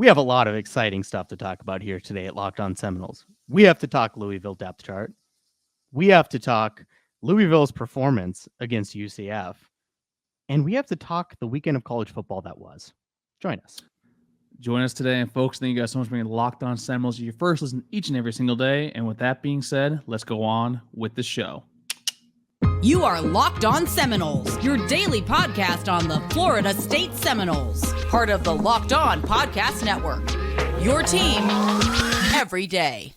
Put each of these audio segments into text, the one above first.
We have a lot of exciting stuff to talk about here today at Locked On Seminoles. We have to talk Louisville depth chart. We have to talk Louisville's performance against UCF. And we have to talk the weekend of college football that was. Join us. Join us today, and folks, thank you guys so much for being Locked On Seminoles. Your first listen each and every single day. And with that being said, let's go on with the show. You are Locked On Seminoles, your daily podcast on the Florida State Seminoles, part of the Locked On Podcast Network. Your team every day.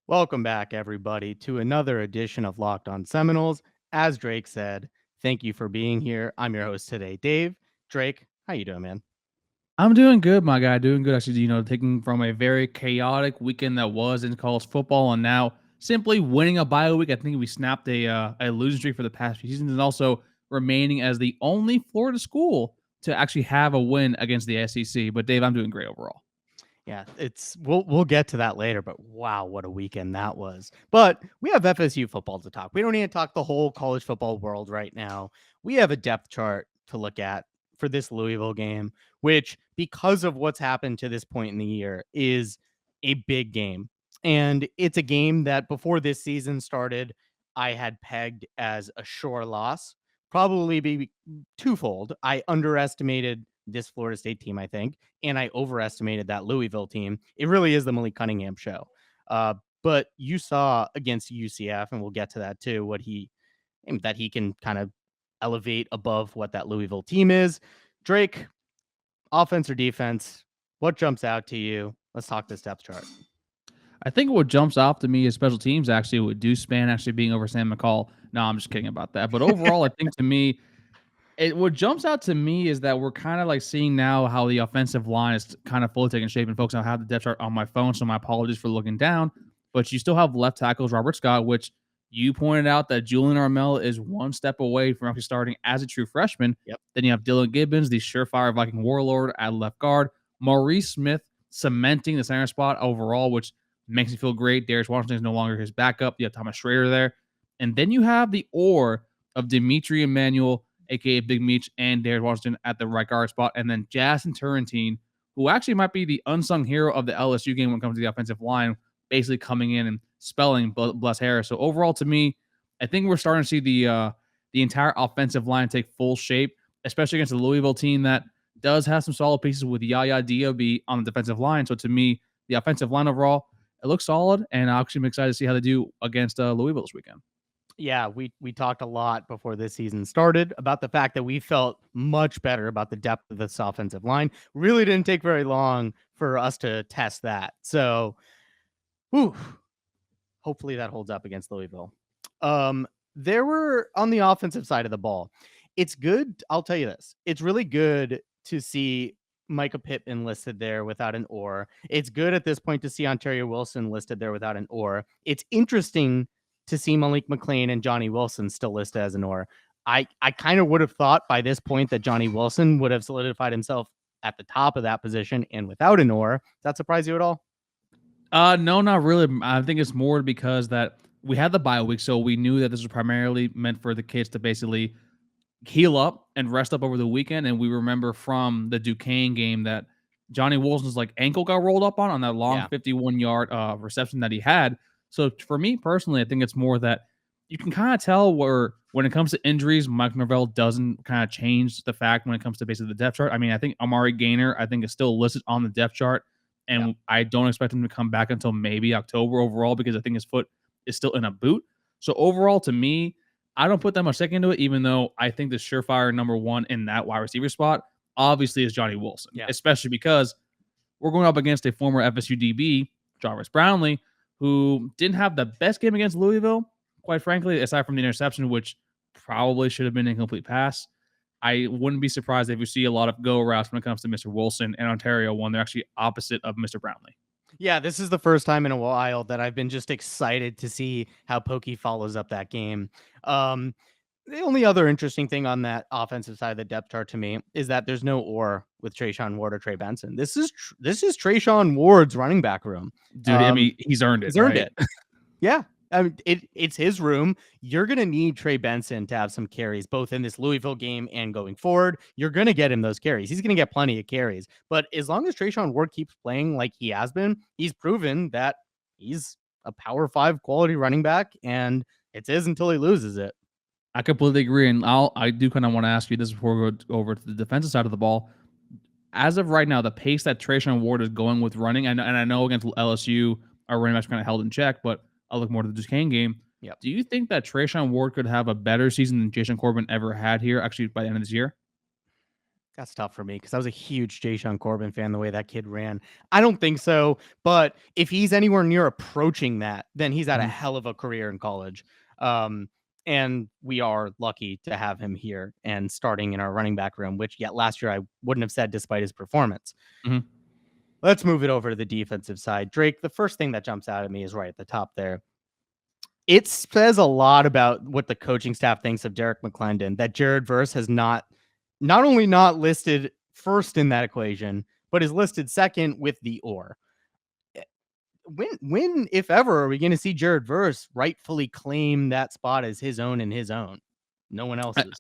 Welcome back, everybody, to another edition of Locked On Seminoles. As Drake said, thank you for being here. I'm your host today, Dave. Drake, how you doing, man? I'm doing good, my guy. Doing good. Actually, taking from a very chaotic weekend that was in college football, and now simply winning a bye week. I think we snapped a losing streak for the past few seasons, and also remaining as the only Florida school to actually have a win against the SEC. But Dave, I'm doing great overall. Yeah, we'll get to that later, but wow, what a weekend that was. But we have FSU football to talk. We don't need to talk the whole college football world right now. We have a depth chart to look at for this Louisville game, which, because of what's happened to this point in the year, is a big game. And it's a game that before this season started, I had pegged as a sure loss. Probably be twofold. I underestimated this Florida State team, I think, and I overestimated that Louisville team. It really is the Malik Cunningham show. But you saw against UCF, and we'll get to that too, that he can kind of elevate above what that Louisville team is. Drake, offense or defense, what jumps out to you? Let's talk this depth chart. I think what jumps off to me is special teams, actually, with Deuce Spann actually being over Sam McCall. No, I'm just kidding about that. But overall, I think to me, what jumps out to me is that we're kind of like seeing now how the offensive line is kind of fully taking shape. And folks, I have the depth chart on my phone, so my apologies for looking down. But you still have left tackles Robert Scott, which you pointed out that Julian Armel is one step away from actually starting as a true freshman. Yep. Then you have Dylan Gibbons, the surefire Viking warlord at left guard. Maurice Smith cementing the center spot overall, which makes me feel great. Darius Washington is no longer his backup. You have Thomas Schrader there. And then you have the ore of Dimitri Emmanuel, a.k.a. Big Meech, and Darius Washington at the right guard spot. And then Jason Turrentine, who actually might be the unsung hero of the LSU game when it comes to the offensive line, basically coming in and spelling Bless Harris. So overall, to me, I think we're starting to see the entire offensive line take full shape, especially against the Louisville team that does have some solid pieces with Yaya Diaby on the defensive line. So to me, the offensive line overall, it looks solid, and I'm actually excited to see how they do against Louisville this weekend. Yeah, we talked a lot before this season started about the fact that we felt much better about the depth of this offensive line. Really didn't take very long for us to test that. So, hopefully that holds up against Louisville. There were on the offensive side of the ball. It's good. I'll tell you this. It's really good to see Micah Pittman listed there without an or. It's good at this point to see Ontario Wilson listed there without an or. It's interesting to see Malik McLean and Johnny Wilson still listed as an or. I kind of would have thought by this point that Johnny Wilson would have solidified himself at the top of that position and without an or. Does that surprise you at all? No, not really. I think it's more because that we had the bye week, so we knew that this was primarily meant for the kids to basically heal up and rest up over the weekend. And we remember from the Duquesne game that Johnny Wilson's ankle got rolled up on that long 51-yard reception that he had. So for me personally, I think it's more that you can kind of tell where when it comes to injuries, Mike Norvell doesn't kind of change the fact when it comes to basically the depth chart. I mean, I think Amari Gaynor, I think, is still listed on the depth chart, and I don't expect him to come back until maybe October overall because I think his foot is still in a boot. So overall, to me, I don't put that much stake into it, even though I think the surefire number one in that wide receiver spot obviously is Johnny Wilson, especially because we're going up against a former FSU DB, Jarvis Brownlee, who didn't have the best game against Louisville, quite frankly, aside from the interception, which probably should have been an incomplete pass. I wouldn't be surprised if you see a lot of go routes when it comes to Mr. Wilson and Ontario when they're actually opposite of Mr. Brownlee. Yeah, this is the first time in a while that I've been just excited to see how Pokey follows up that game. The only other interesting thing on that offensive side of the depth chart to me is that there's no or with Trayshawn Ward or Trey Benson. This is Trayshawn Ward's running back room. Dude, I mean, he's earned it. He's earned right? it. Yeah. I mean, it's his room. You're going to need Trey Benson to have some carries, both in this Louisville game and going forward. You're going to get him those carries. He's going to get plenty of carries. But as long as Trayshawn Ward keeps playing like he has been, he's proven that he's a Power 5 quality running back, and it's his until he loses it. I completely agree, and I do kind of want to ask you this before we go over to the defensive side of the ball. As of right now, the pace that Trayshawn Ward is going with running, and I know against LSU, our running backs kind of held in check, but I'll look more to the Duquesne game. Yep. Do you think that Trayshawn Ward could have a better season than Jason Corbin ever had here, actually, by the end of this year? That's tough for me because I was a huge Jason Corbin fan the way that kid ran. I don't think so, but if he's anywhere near approaching that, then he's had a hell of a career in college. And we are lucky to have him here and starting in our running back room, which yet last year I wouldn't have said despite his performance. Mm-hmm. Let's move it over to the defensive side. Drake, the first thing that jumps out at me is right at the top there. It says a lot about what the coaching staff thinks of Derek McClendon, that Jared Verse has not only not listed first in that equation, but is listed second with the or. When, if ever, are we going to see Jared Verse rightfully claim that spot as his own and his own? No one else's.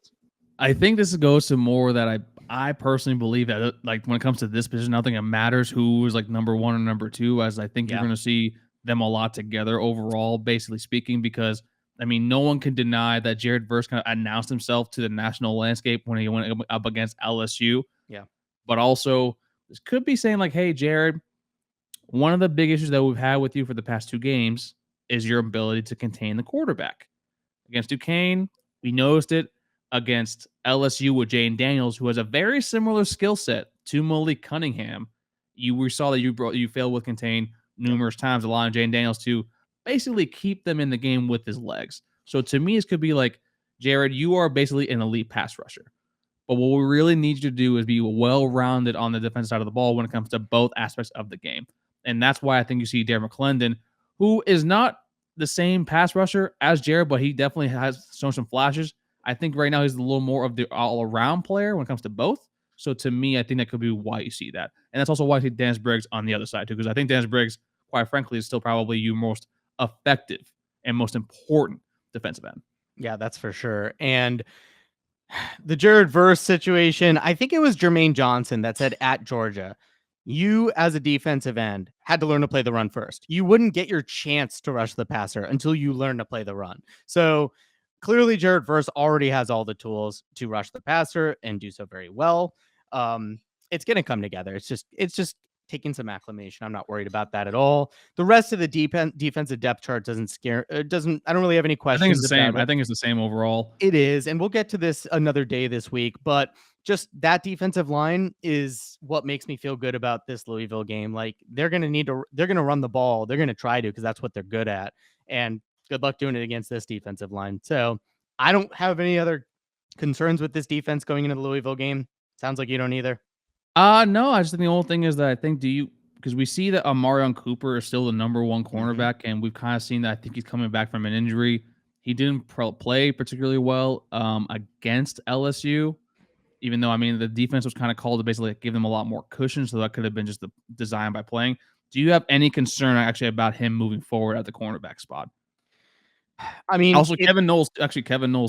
I think this goes to more that I personally believe that, like, when it comes to this position, I don't think it matters who is like number one or number two, as I think you're going to see them a lot together overall, basically speaking, because I mean, no one can deny that Jared Verse kind of announced himself to the national landscape when he went up against LSU. Yeah. But also, this could be saying like, hey, Jared, one of the big issues that we've had with you for the past two games is your ability to contain the quarterback. Against Duquesne, we noticed it. Against LSU with Jane Daniels, who has a very similar skill set to Malik Cunningham, we saw that you failed with contain numerous times, allowing Jane Daniels to basically keep them in the game with his legs. So to me, it could be like, Jared, you are basically an elite pass rusher. But what we really need you to do is be well-rounded on the defensive side of the ball when it comes to both aspects of the game. And that's why I think you see Derek McClendon, who is not the same pass rusher as Jared, but he definitely has shown some flashes. I think right now he's a little more of the all-around player when it comes to both. So to me, I think that could be why you see that. And that's also why I see Dennis Briggs on the other side too, because I think Dennis Briggs, quite frankly, is still probably your most effective and most important defensive end. Yeah, that's for sure. And the Jared Verse situation, I think it was Jermaine Johnson that said at Georgia, you as a defensive end had to learn to play the run first. You wouldn't get your chance to rush the passer until you learn to play the run. So clearly Jared Verse already has all the tools to rush the passer and do so very well. It's going to come together. It's just taking some acclimation. I'm not worried about that at all. The rest of the defensive depth chart I don't really have any questions. I think it's the same. I think it's the same overall. It is. And we'll get to this another day this week, but just that defensive line is what makes me feel good about this Louisville game. Like they're going to run the ball. They're going to try to, because that's what they're good at. And good luck doing it against this defensive line. So I don't have any other concerns with this defense going into the Louisville game. Sounds like you don't either. No, I just think the only thing is that I think because we see that Amarion Cooper is still the number one cornerback, and we've kind of seen that. I think he's coming back from an injury. He didn't play particularly well against LSU, even though, I mean, the defense was kind of called to basically give them a lot more cushion, so that could have been just the design by playing. Do you have any concern actually about him moving forward at the cornerback spot? I mean, also Kevin Knowles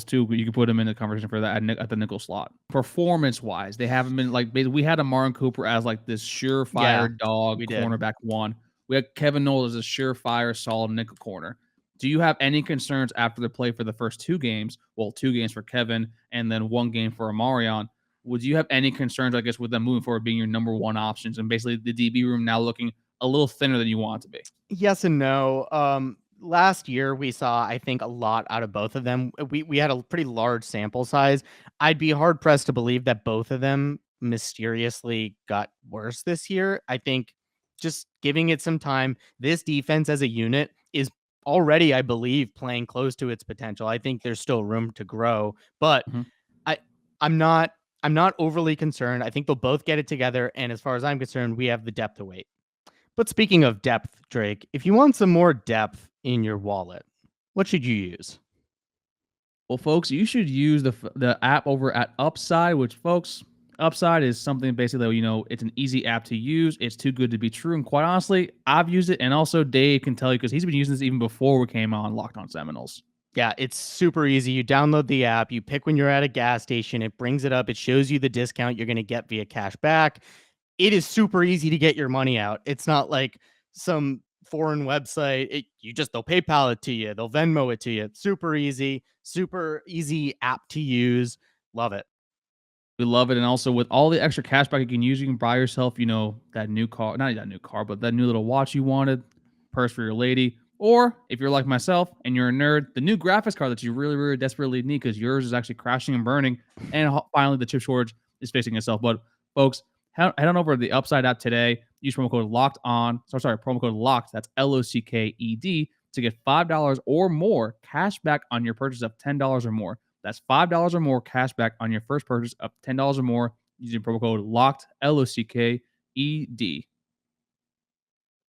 too. You can put him in the conversation for that at the nickel slot. Performance wise, they haven't been like, we had Amarion Cooper as like this surefire dog cornerback one. We had Kevin Knowles as a surefire solid nickel corner. Do you have any concerns after the play for the first two games? Well, 2 games for Kevin and then 1 game for Amarion. Would you have any concerns, I guess, with them moving forward being your number one options and basically the DB room now looking a little thinner than you want it to be? Yes and no. Last year we saw, I think, a lot out of both of them. We had a pretty large sample size. I'd be hard pressed to believe that both of them mysteriously got worse this year. I think just giving it some time, this defense as a unit is already, I believe, playing close to its potential. I think there's still room to grow, but I'm not overly concerned. I think they'll both get it together. And as far as I'm concerned, we have the depth to wait. But speaking of depth, Drake, if you want some more depth in your wallet, what should you use? Well, folks, you should use the app over at Upside, which, folks, Upside is something basically, it's an easy app to use. It's too good to be true. And quite honestly, I've used it. And also Dave can tell you because he's been using this even before we came on Locked On Seminoles. Yeah, it's super easy. You download the app, you pick when you're at a gas station, it brings it up, it shows you the discount you're going to get via cash back. It is super easy to get your money out. It's not like some foreign website. They'll PayPal it to you, they'll Venmo it to you. Super easy app to use. Love it. We love it. And also with all the extra cash back you can use, you can buy yourself, that new car, not that new car, but that new little watch you wanted, purse for your lady. Or if you're like myself and you're a nerd, the new graphics card that you really, really desperately need because yours is actually crashing and burning. And finally, the chip shortage is facing itself. But folks, head on over to the Upside app today. Use promo code LOCKED on. Promo code LOCKED. That's LOCKED to get $5 or more cash back on your purchase of $10 or more. That's $5 or more cash back on your first purchase of $10 or more using promo code LOCKED, LOCKED.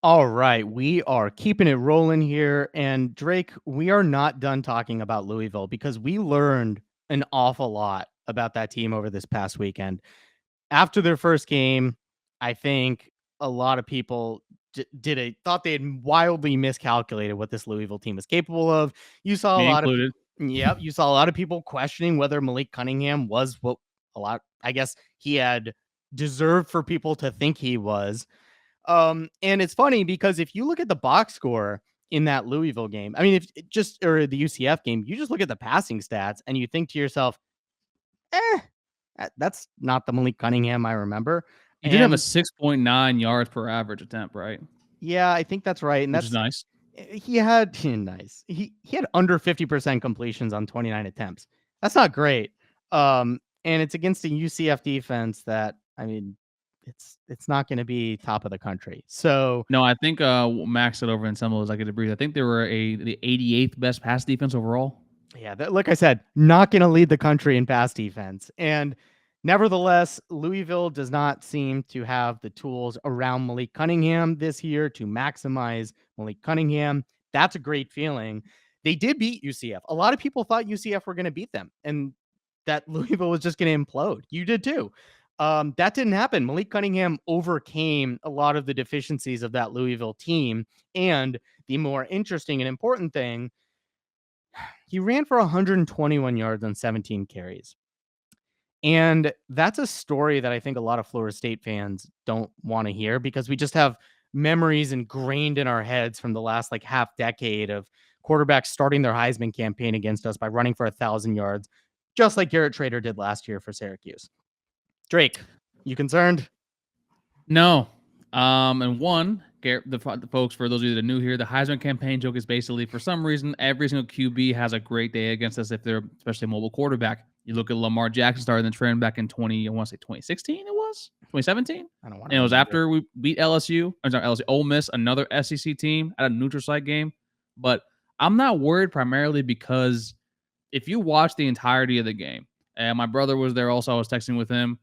All right, we are keeping it rolling here. And Drake, we are not done talking about Louisville because we learned an awful lot about that team over this past weekend. After their first game, I think a lot of people thought they had wildly miscalculated what this Louisville team is capable of. You saw Me included. You saw a lot of people questioning whether Malik Cunningham was what I guess he had deserved for people to think he was. And it's funny because if you look at the box score in that Louisville game, I mean, or the UCF game, you just look at the passing stats and you think to yourself, that's not the Malik Cunningham I remember. He did have a 6.9 yards per average attempt, right? Yeah, I think that's right. And Which is nice. He had nice. He had under 50% completions on 29 attempts. That's not great. And it's against a UCF defense that, I mean, it's not going to be top of the country. So no, I think Max said over in Seminoles, I get to breathe. I think they were the 88th best pass defense overall. Yeah, like I said, not going to lead the country in pass defense. And nevertheless, Louisville does not seem to have the tools around Malik Cunningham this year to maximize Malik Cunningham. That's a great feeling. They did beat UCF. A lot of people thought UCF were going to beat them and that Louisville was just going to implode. You did too. That didn't happen. Malik Cunningham overcame a lot of the deficiencies of that Louisville team. And the more interesting and important thing, he ran for 121 yards on 17 carries. And that's a story that I think a lot of Florida State fans don't want to hear because we just have memories ingrained in our heads from the last half decade of quarterbacks starting their Heisman campaign against us by running for 1,000 yards, just like Garrett Trader did last year for Syracuse. Drake, you concerned? No. And one, the folks, for those of you that are new here, the Heisman campaign joke is basically, for some reason, every single QB has a great day against us if they're especially a mobile quarterback. You look at Lamar Jackson started the trend back in 2016 it was? 2017? I don't want to. And it was after we beat Ole Miss, another SEC team at a neutral site game. But I'm not worried primarily because if you watch the entirety of the game, and my brother was there also, I was texting with him,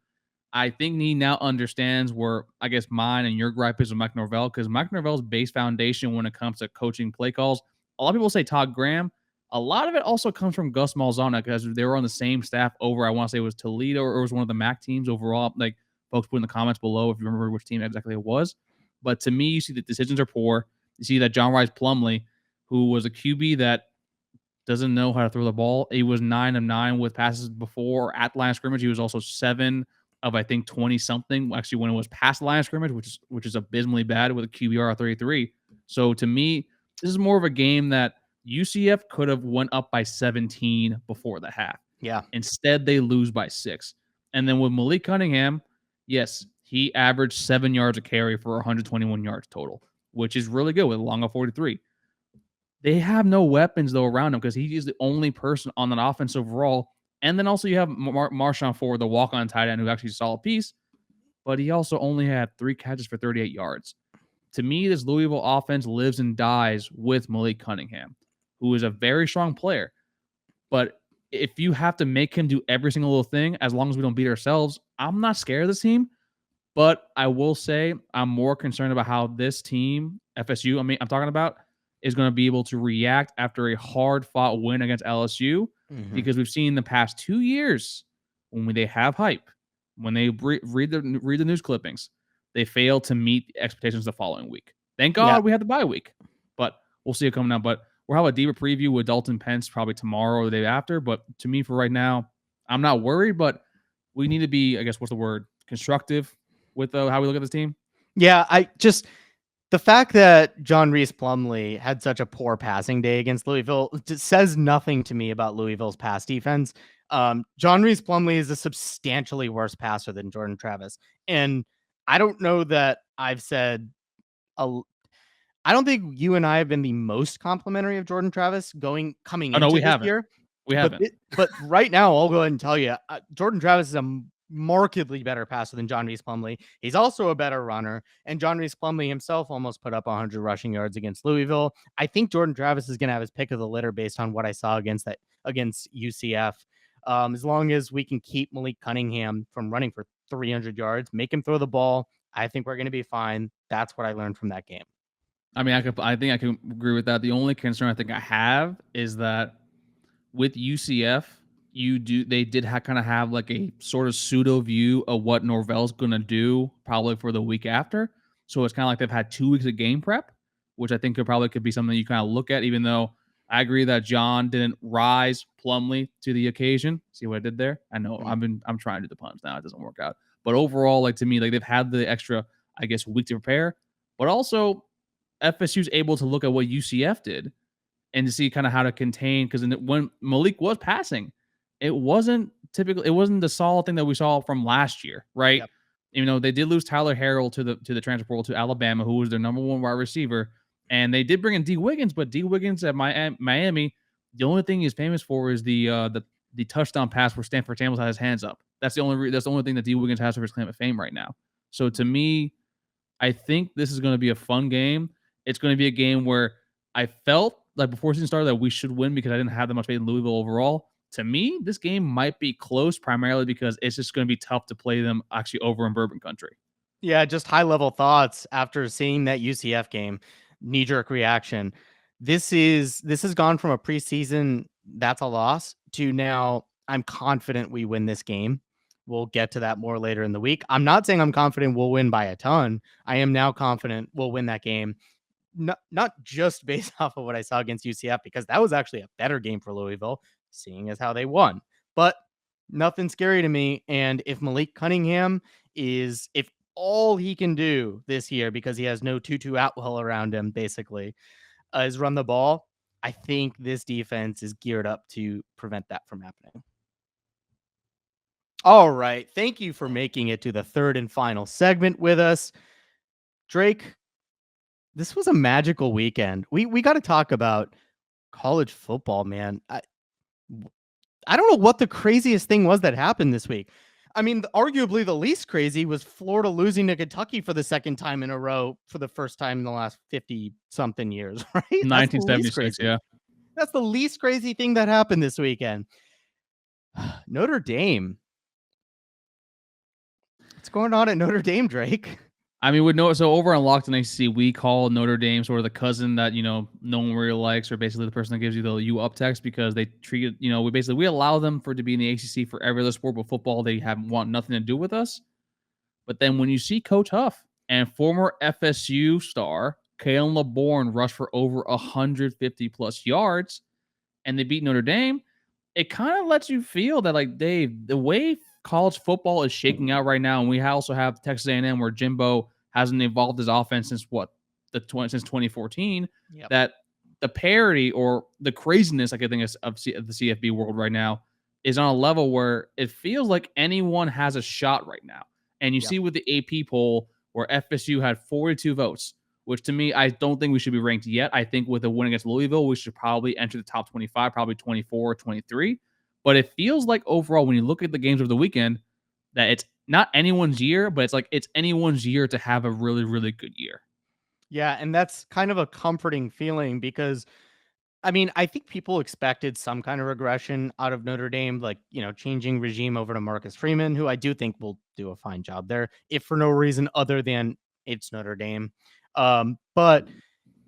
I think he now understands where, I guess, mine and your gripe is with Mike Norvell, because Mike Norvell's base foundation when it comes to coaching play calls, a lot of people say Todd Graham. A lot of it also comes from Gus Malzahn because they were on the same staff over, I want to say it was Toledo or it was one of the MAC teams overall. Like, folks put in the comments below if you remember which team exactly it was. But to me, you see that decisions are poor. You see that John Rice Plumlee, who was a QB that doesn't know how to throw the ball. He was 9 of 9 with passes before at line of scrimmage. He was also 7 of, I think, 20-something, actually, when it was past the line of scrimmage, which is abysmally bad with a QBR of 33. So, to me, this is more of a game that UCF could have went up by 17 before the half. Yeah. Instead, they lose by 6. And then with Malik Cunningham, yes, he averaged 7 yards a carry for 121 yards total, which is really good with a long of 43. They have no weapons, though, around him because he is the only person on that offense overall. And then also you have Marshawn Ford, the walk-on tight end, who actually saw a piece, but he also only had 3 catches for 38 yards. To me, this Louisville offense lives and dies with Malik Cunningham, who is a very strong player. But if you have to make him do every single little thing, as long as we don't beat ourselves, I'm not scared of this team. But I will say I'm more concerned about how this team, FSU, I'm talking about, is going to be able to react after a hard-fought win against LSU, because we've seen the past 2 years when they have hype, when they read the news clippings, they fail to meet expectations the following week. Thank God we had the bye week, but we'll see it coming out. But we'll have a deeper preview with Dalton Pence probably tomorrow or the day after. But to me, for right now, I'm not worried, but we need to be, I guess, what's the word? Constructive with how we look at this team. Yeah, the fact that John Reese Plumlee had such a poor passing day against Louisville says nothing to me about Louisville's pass defense. John Reese Plumlee is a substantially worse passer than Jordan Travis. And I don't know that I've said, I don't think you and I have been the most complimentary of Jordan Travis coming into this year. We haven't. But right now, I'll go ahead and tell you, Jordan Travis is a markedly better passer than John Reese Plumlee. He's also a better runner, and John Reese Plumlee himself almost put up 100 rushing yards against Louisville. I think Jordan Travis is going to have his pick of the litter based on what I saw against UCF. As long as we can keep Malik Cunningham from running for 300 yards, make him throw the ball, I think we're going to be fine. That's what I learned from that game. I mean, I think I can agree with that. The only concern I think I have is that with UCF, they did kind of have like a sort of pseudo view of what Norvell's going to do probably for the week after. So it's kind of like they've had 2 weeks of game prep, which I think could be something you kind of look at, even though I agree that John didn't rise Plumlee to the occasion. See what I did there? I know I'm trying to do the puns now. It doesn't work out. But overall, like to me, like they've had the extra, I guess, week to prepare, but also FSU's able to look at what UCF did and to see kind of how to contain, because when Malik was passing, it wasn't the solid thing that we saw from last year, right? Yep. You know, they did lose Tyler Harrell to the transfer portal to Alabama, who was their number 1 wide receiver, and they did bring in D. Wiggins, but D. Wiggins at Miami, the only thing he's famous for is the touchdown pass where Stanford Samuels had his hands up. That's the only thing that D. Wiggins has for his claim of fame right now. So to me, I think this is going to be a fun game. It's going to be a game where I felt like before season started that we should win because I didn't have that much faith in Louisville overall. To me, this game might be close primarily because it's just going to be tough to play them actually over in Bourbon Country. Yeah, just high-level thoughts after seeing that UCF game, knee-jerk reaction. This has gone from a preseason that's a loss to now I'm confident we win this game. We'll get to that more later in the week. I'm not saying I'm confident we'll win by a ton. I am now confident we'll win that game. Not just based off of what I saw against UCF, because that was actually a better game for Louisville, seeing as how they won. But nothing scary to me. And if Malik Cunningham if all he can do this year, because he has no Tutu Atwell around him, basically, is run the ball, I think this defense is geared up to prevent that from happening. All right. Thank you for making it to the third and final segment with us. Drake, this was a magical weekend. We got to talk about college football, man. I don't know what the craziest thing was that happened this week. I mean, arguably the least crazy was Florida losing to Kentucky for the second time in a row for the first time in the last 50-something years, right? 1976, yeah. That's the least crazy thing that happened this weekend. Notre Dame. What's going on at Notre Dame, Drake? I mean, so over on Locked on ACC, we call Notre Dame sort of the cousin that, no one really likes, or basically the person that gives you the "you up" text, because they treat it, we allow them to be in the ACC for every other sport, but football, they want nothing to do with us. But then when you see Coach Huff and former FSU star Khalan Laborn rush for over 150 plus yards, and they beat Notre Dame, it kind of lets you feel that, like, Dave, the way college football is shaking out right now, and we also have Texas A&M where Jimbo hasn't evolved his offense since 2014. Yep. That the parity or the craziness, like I think, of the CFB world right now is on a level where it feels like anyone has a shot right now. And you see with the AP poll where FSU had 42 votes, which to me, I don't think we should be ranked yet. I think with a win against Louisville, we should probably enter the top 25, probably 24 or 23. But it feels like overall, when you look at the games of the weekend, that it's not anyone's year, but it's anyone's year to have a really, really good year. Yeah, and that's kind of a comforting feeling because, I mean, I think people expected some kind of regression out of Notre Dame, like, changing regime over to Marcus Freeman, who I do think will do a fine job there, if for no reason other than it's Notre Dame. But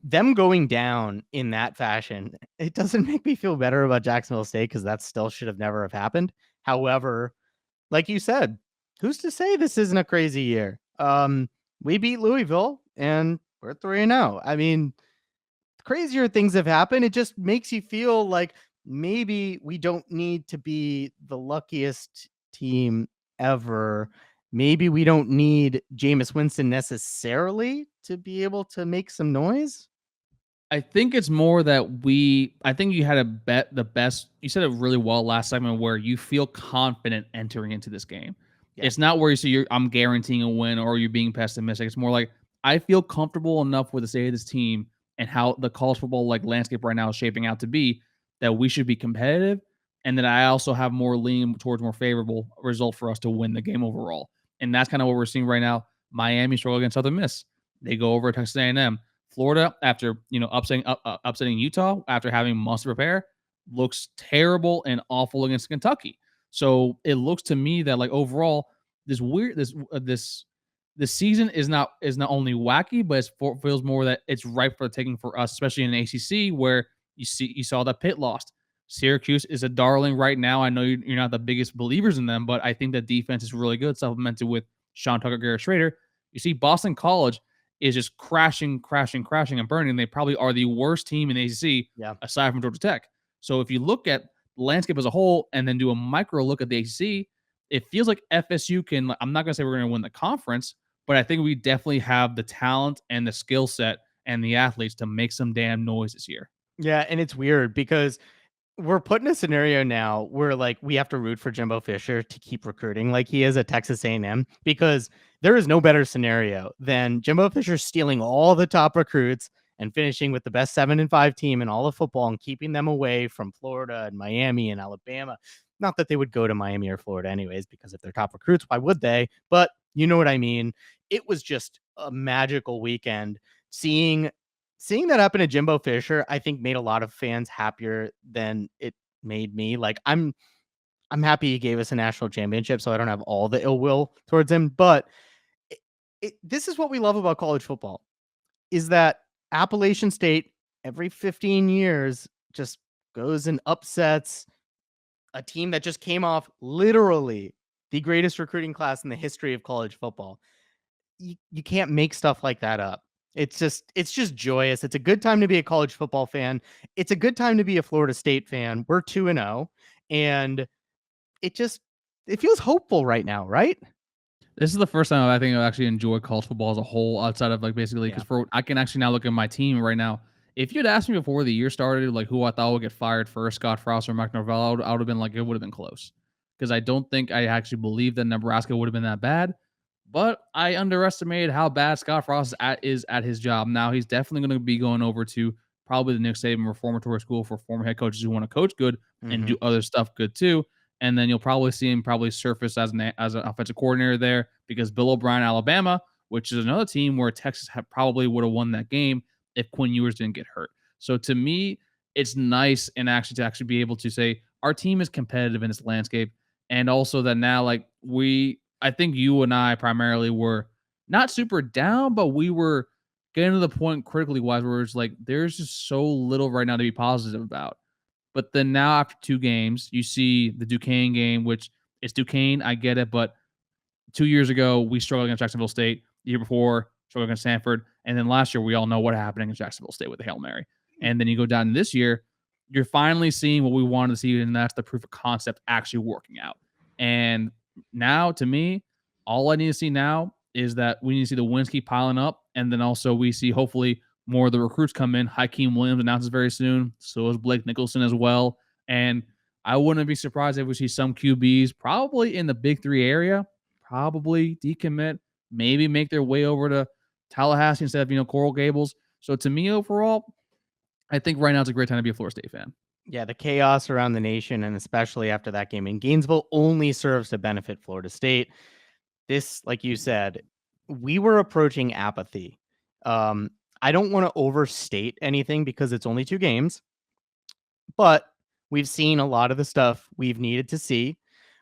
them going down in that fashion, it doesn't make me feel better about Jacksonville State because that still should have never have happened. However, like you said, who's to say this isn't a crazy year? We beat Louisville and we're 3-0. I mean, crazier things have happened. It just makes you feel like maybe we don't need to be the luckiest team ever. Maybe we don't need Jameis Winston necessarily to be able to make some noise. I think it's more that I think you had a bet the best. You said it really well last segment where you feel confident entering into this game. Yeah. It's not where you say I'm guaranteeing a win or you're being pessimistic. It's more like I feel comfortable enough with the state of this team and how the college football landscape right now is shaping out to be that we should be competitive, and that I also have more lean towards more favorable result for us to win the game overall. And that's kind of what we're seeing right now. Miami struggle against Southern Miss. They go over to Texas A&M. Florida, after upsetting Utah, after having months to prepare, looks terrible and awful against Kentucky. So it looks to me that overall, this season is not only wacky, but it feels more that it's ripe for the taking for us, especially in the ACC, where you saw that Pitt lost. Syracuse is a darling right now. I know you're not the biggest believers in them, but I think that defense is really good, supplemented with Sean Tucker, Garrett Schrader. You see Boston College is just crashing and burning. They probably are the worst team in the ACC, aside from Georgia Tech. So if you look at the landscape as a whole and then do a micro look at the ACC, it feels like FSU can, I'm not going to say we're going to win the conference, but I think we definitely have the talent and the skill set and the athletes to make some damn noise this year. Yeah, and it's weird because we're put in a scenario now where we have to root for Jimbo Fisher to keep recruiting like he is at Texas A&M, because there is no better scenario than Jimbo Fisher stealing all the top recruits and finishing with the best 7-5 team in all of football and keeping them away from Florida and Miami and Alabama. Not that they would go to Miami or Florida anyways, because if they're top recruits, why would they? But you know what I mean? It was just a magical weekend. Seeing that happen to Jimbo Fisher, I think made a lot of fans happier than it made me. I'm happy he gave us a national championship, so I don't have all the ill will towards him. But this is what we love about college football, is that Appalachian State every 15 years just goes and upsets a team that just came off literally the greatest recruiting class in the history of college football. You can't make stuff like that up. It's just joyous. It's a good time to be a college football fan. It's a good time to be a Florida State fan. We're 2-0, and it feels hopeful right now, right? This is the first time I think I actually enjoy college football as a whole, outside of basically because I can actually now look at my team right now. If you'd asked me before the year started, who I thought would get fired first, Scott Frost or Mike Norvell, I would have been it would have been close, because I don't think I actually believed that Nebraska would have been that bad. But I underestimated how bad Scott Frost is at his job. Now he's definitely going to be going over to probably the Nick Saban Reformatory School for former head coaches who want to coach good and do other stuff good too. And then you'll probably see him surface as an offensive coordinator there, because Bill O'Brien, Alabama, which is another team where Texas probably would have won that game if Quinn Ewers didn't get hurt. So to me, it's nice and to actually be able to say our team is competitive in this landscape, and also that now I think you and I primarily were not super down, but we were getting to the point critically wise where it's there's just so little right now to be positive about. But then now after 2 games, you see the Duquesne game, which is Duquesne. I get it. But 2 years ago, we struggled against Jacksonville State. The year before, struggled against Stanford. And then last year, we all know what happened against Jacksonville State with the Hail Mary. And then you go down to this year, you're finally seeing what we wanted to see, and that's the proof of concept actually working out. And now, to me, all I need to see now is that we need to see the wins keep piling up, and then also we see hopefully more of the recruits come in. Hakeem Williams announces very soon. So is Blake Nicholson as well. And I wouldn't be surprised if we see some QBs probably in the Big 3 area, probably decommit, maybe make their way over to Tallahassee instead of Coral Gables. So to me, overall, I think right now it's a great time to be a Florida State fan. Yeah, the chaos around the nation, and especially after that game in Gainesville, only serves to benefit Florida State. This, like you said, we were approaching apathy. I don't want to overstate anything because it's only 2 games, but we've seen a lot of the stuff we've needed to see.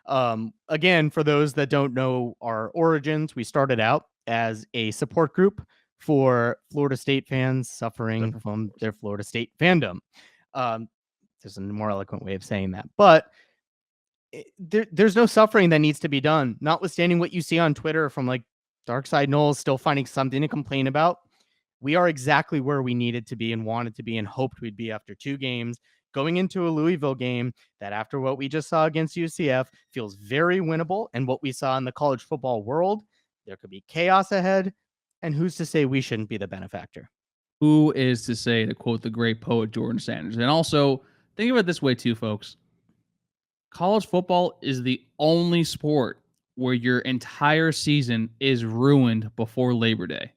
Again, for those that don't know our origins, we started out as a support group for Florida State fans suffering from their Florida State fandom. There's a more eloquent way of saying that, but there's no suffering that needs to be done. Notwithstanding what you see on Twitter from like Dark Side Nole still finding something to complain about. We are exactly where we needed to be and wanted to be and hoped we'd be after 2 games, going into a Louisville game that, after what we just saw against UCF, feels very winnable. And what we saw in the college football world, there could be chaos ahead. And who's to say we shouldn't be the benefactor? Who is to say, to quote the great poet Jordan Sanders? And also, think of it this way too, folks. College football is the only sport where your entire season is ruined before Labor Day.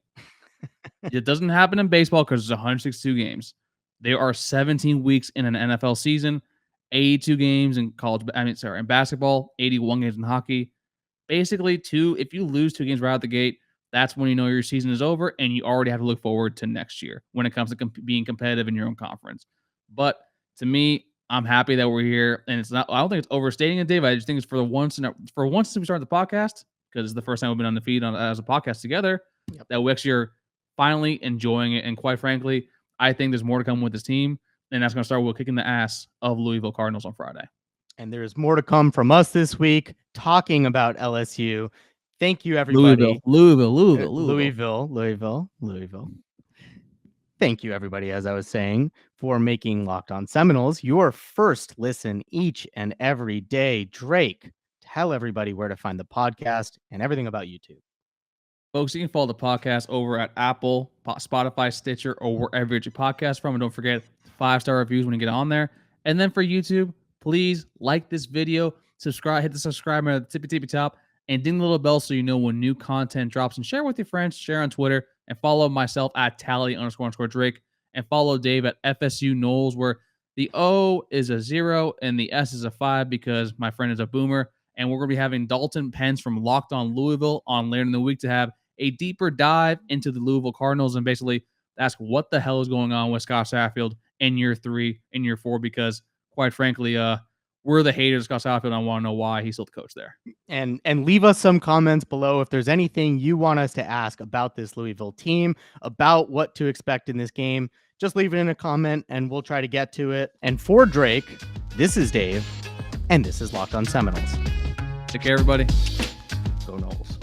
It doesn't happen in baseball because there's 162 games. There are 17 weeks in an NFL season, 82 games in in basketball, 81 games in hockey. Basically, if you lose 2 games right out the gate, that's when you know your season is over and you already have to look forward to next year when it comes to being competitive in your own conference. But to me, I'm happy that we're here, and I don't think it's overstating it, Dave. I just think it's for once since we started the podcast, because it's the first time we've been on the feed as a podcast together, that we actually are finally enjoying it. And quite frankly, I think there's more to come with this team, and that's going to start with kicking the ass of Louisville Cardinals on Friday. And there's more to come from us this week talking about LSU. Thank you, everybody. Louisville. Thank you, everybody, as I was saying, for making Locked On Seminoles your first listen each and every day. Drake, tell everybody where to find the podcast and everything about YouTube. Folks, you can follow the podcast over at Apple, Spotify, Stitcher, or wherever you get your podcast from. And don't forget 5-star reviews when you get on there. And then for YouTube, please like this video, subscribe, hit the subscribe button at the tippy top, and ding the little bell so you know when new content drops. And share with your friends, share on Twitter, and follow myself at Tally__Drake. And follow Dave at FSU Noles, where the O is a 0 and the S is a 5 because my friend is a boomer. And we're going to be having Dalton Pence from Locked On Louisville on later in the week to have a deeper dive into the Louisville Cardinals and basically ask what the hell is going on with Scott Satterfield in year 3 and year 4, because quite frankly, we're the haters of Scott Satterfield, and I want to know why he's still the coach there. And leave us some comments below if there's anything you want us to ask about this Louisville team, about what to expect in this game. Just leave it in a comment and we'll try to get to it. And for Drake, this is Dave, and this is Locked On Seminoles. Take care, everybody. Go Noles.